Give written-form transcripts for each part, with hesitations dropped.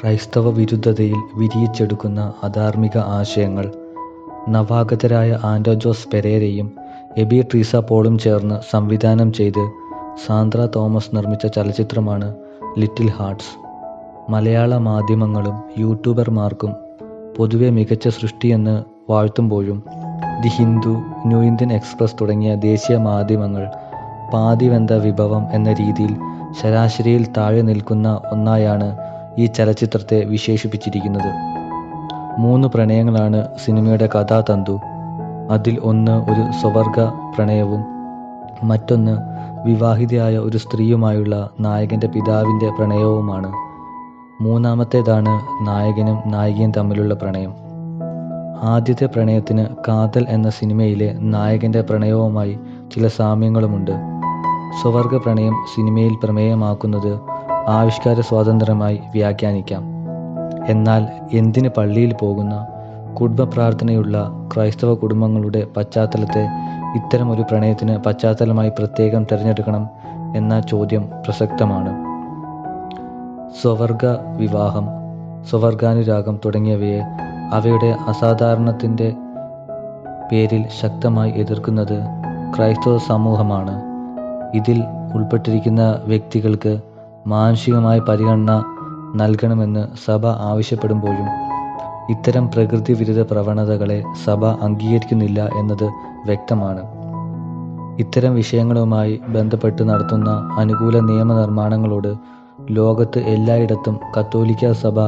ക്രൈസ്തവ വിരുദ്ധതയിൽ വിരിയിച്ചെടുക്കുന്ന അധാർമിക ആശയങ്ങൾ നവാഗതരായ ആൻഡോ ജോസ് പെരേരയും എബി ട്രീസ പോളും ചേർന്ന് സംവിധാനം ചെയ്ത് സാന്ദ്ര തോമസ് നിർമ്മിച്ച ചലച്ചിത്രമാണ് ലിറ്റിൽ ഹാർട്ട്സ്. മലയാള മാധ്യമങ്ങളും യൂട്യൂബർമാർക്കും പൊതുവെ മികച്ച സൃഷ്ടിയെന്ന് വാഴ്ത്തുമ്പോഴും the Hindu, new Indian express തുടങ്ങിയ ദേശീയ മാധ്യമങ്ങൾ പാതിവെന്ത വിഭവം എന്ന രീതിയിൽ ശരാശരിയിൽ താഴെ നിൽക്കുന്ന ഒന്നായാണ് ഈ ചലച്ചിത്രത്തെ വിശേഷിപ്പിച്ചിരിക്കുന്നത്. 3 പ്രണയങ്ങളാണ് സിനിമയുടെ കഥാതന്തു. അതിൽ ഒന്ന് ഒരു സ്വവർഗ പ്രണയവും മറ്റൊന്ന് വിവാഹിതയായ ഒരു സ്ത്രീയുമായുള്ള നായകൻ്റെ പിതാവിൻ്റെ പ്രണയവുമാണ്. മൂന്നാമത്തേതാണ് നായകനും നായികയും തമ്മിലുള്ള പ്രണയം. ആദ്യത്തെ പ്രണയത്തിന് കാതൽ എന്ന സിനിമയിലെ നായകൻ്റെ പ്രണയവുമായി ചില സാമ്യങ്ങളുമുണ്ട്. സ്വവർഗ പ്രണയം സിനിമയിൽ പ്രമേയമാക്കുന്നത് ആവിഷ്കാര സ്വാതന്ത്ര്യമായി വ്യാഖ്യാനിക്കാം. എന്നാൽ എന്തിന് പള്ളിയിൽ പോകുന്ന കുടുംബ പ്രാർത്ഥനയുള്ള ക്രൈസ്തവ കുടുംബങ്ങളുടെ പശ്ചാത്തലത്തെ ഇത്തരമൊരു പ്രണയത്തിന് പശ്ചാത്തലമായി പ്രത്യേകം തിരഞ്ഞെടുക്കണം എന്ന ചോദ്യം പ്രസക്തമാണ്. സ്വവർഗ വിവാഹം, സ്വവർഗാനുരാഗം തുടങ്ങിയവയെ അവയുടെ അസാധാരണത്തിൻ്റെ പേരിൽ ശക്തമായി എതിർക്കുന്നത് ക്രൈസ്തവ സമൂഹമാണ്. ഇതിൽ ഉൾപ്പെട്ടിരിക്കുന്ന വ്യക്തികൾക്ക് മാനുഷികമായ പരിഗണന നൽകണമെന്ന് സഭ ആവശ്യപ്പെടുമ്പോഴും ഇത്തരം പ്രകൃതി വിരുദ്ധ പ്രവണതകളെ സഭ അംഗീകരിക്കുന്നില്ല എന്നത് വ്യക്തമാണ്. ഇത്തരം വിഷയങ്ങളുമായി ബന്ധപ്പെട്ട് നടത്തുന്ന അനുകൂല നിയമനിർമ്മാണങ്ങളോട് ലോകത്ത് എല്ലായിടത്തും കത്തോലിക്ക സഭ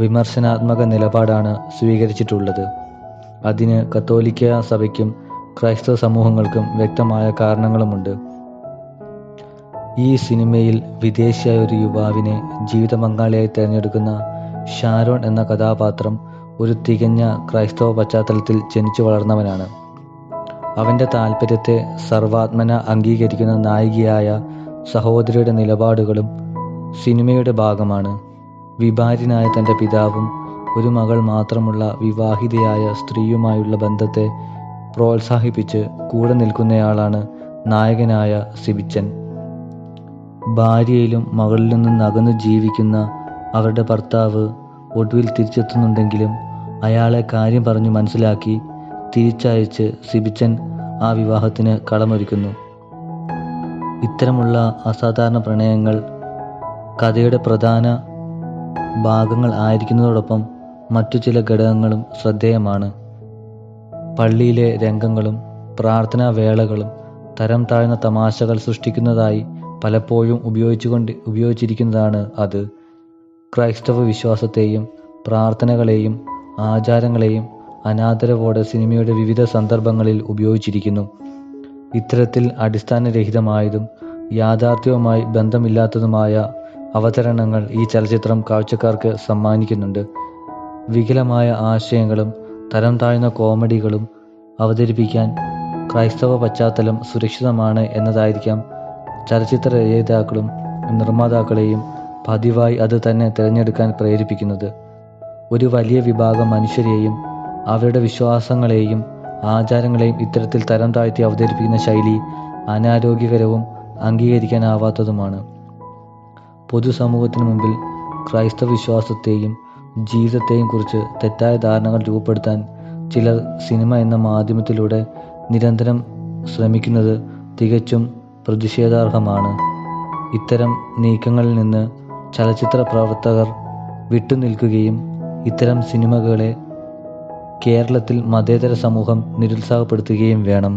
വിമർശനാത്മക നിലപാടാണ് സ്വീകരിച്ചിട്ടുള്ളത്. അതിന് കത്തോലിക്ക സഭയ്ക്കും ക്രൈസ്തവ സമൂഹങ്ങൾക്കും വ്യക്തമായ കാരണങ്ങളുമുണ്ട്. ഈ സിനിമയിൽ വിദേശിയായ ഒരു യുവാവിനെ ജീവിത പങ്കാളിയായി തിരഞ്ഞെടുക്കുന്ന ഷാരോൺ എന്ന കഥാപാത്രം ഒരു തികഞ്ഞ ക്രൈസ്തവ പശ്ചാത്തലത്തിൽ ജനിച്ചു വളർന്നവനാണ്. അവൻ്റെ താല്പര്യത്തെ സർവാത്മന അംഗീകരിക്കുന്ന നായികയായ സഹോദരിയുടെ നിലപാടുകളും സിനിമയുടെ ഭാഗമാണ്. വിഭാര്യനായ തൻ്റെ പിതാവും ഒരു മകൾ മാത്രമുള്ള വിവാഹിതയായ സ്ത്രീയുമായുള്ള ബന്ധത്തെ പ്രോത്സാഹിപ്പിച്ച് കൂടെ നിൽക്കുന്നയാളാണ് നായകനായ സിബിച്ചൻ. ഭാര്യയിലും മകളിൽ നിന്നും അകന്നു ജീവിക്കുന്ന അവരുടെ ഭർത്താവ് ഒടുവിൽ തിരിച്ചെത്തുന്നുണ്ടെങ്കിലും അയാളെ കാര്യം പറഞ്ഞു മനസ്സിലാക്കി തിരിച്ചയച്ച് സിബിച്ചൻ ആ വിവാഹത്തിന് കളമൊരുക്കുന്നു. ഇത്തരമുള്ള അസാധാരണ പ്രണയങ്ങൾ കഥയുടെ പ്രധാന ഭാഗങ്ങൾ ആയിരിക്കുന്നതോടൊപ്പം മറ്റു ചില ഘടകങ്ങളും ശ്രദ്ധേയമാണ്. പള്ളിയിലെ രംഗങ്ങളും പ്രാർത്ഥനാ വേളകളും തരം താഴ്ന്ന തമാശകൾ സൃഷ്ടിക്കുന്നതായി പലപ്പോഴും ഉപയോഗിച്ചിരിക്കുന്നതാണ് അത്. ക്രൈസ്തവ വിശ്വാസത്തെയും പ്രാർത്ഥനകളെയും ആചാരങ്ങളെയും അനാദരവോടെ സിനിമയുടെ വിവിധ സന്ദർഭങ്ങളിൽ ഉപയോഗിച്ചിരിക്കുന്നു. ഇത്തരത്തിൽ അടിസ്ഥാനരഹിതമായതും യാഥാർത്ഥ്യവുമായി ബന്ധമില്ലാത്തതുമായ അവതരണങ്ങൾ ഈ ചലച്ചിത്രം കാഴ്ചക്കാർക്ക് സമ്മാനിക്കുന്നുണ്ട്. വികലമായ ആശയങ്ങളും തരം താഴ്ന്ന കോമഡികളും അവതരിപ്പിക്കാൻ ക്രൈസ്തവ പശ്ചാത്തലം സുരക്ഷിതമാണ് എന്നതായിരിക്കാം ചലച്ചിത്ര രചയിതാക്കളും നിർമ്മാതാക്കളെയും പതിവായി അത് തന്നെ തിരഞ്ഞെടുക്കാൻ പ്രേരിപ്പിക്കുന്നത്. ഒരു വലിയ വിഭാഗം മനുഷ്യരെയും അവരുടെ വിശ്വാസങ്ങളെയും ആചാരങ്ങളെയും ഇത്തരത്തിൽ തരം താഴ്ത്തി അവതരിപ്പിക്കുന്ന ശൈലി അനാരോഗ്യകരവും അംഗീകരിക്കാനാവാത്തതുമാണ്. പൊതുസമൂഹത്തിനു മുമ്പിൽ ക്രൈസ്തവ വിശ്വാസത്തെയും ജീവിതത്തെയും കുറിച്ച് തെറ്റായ ധാരണകൾ രൂപപ്പെടുത്താൻ ചിലർ സിനിമ എന്ന മാധ്യമത്തിലൂടെ നിരന്തരം ശ്രമിക്കുന്നത് തികച്ചും പ്രതിഷേധാർഹമാണ്. ഇത്തരം നീക്കങ്ങളിൽ നിന്ന് ചലച്ചിത്ര പ്രവർത്തകർ വിട്ടുനിൽക്കുകയും ഇത്തരം സിനിമകളെ കേരളത്തിൽ മതേതര സമൂഹം നിരുത്സാഹപ്പെടുത്തുകയും വേണം.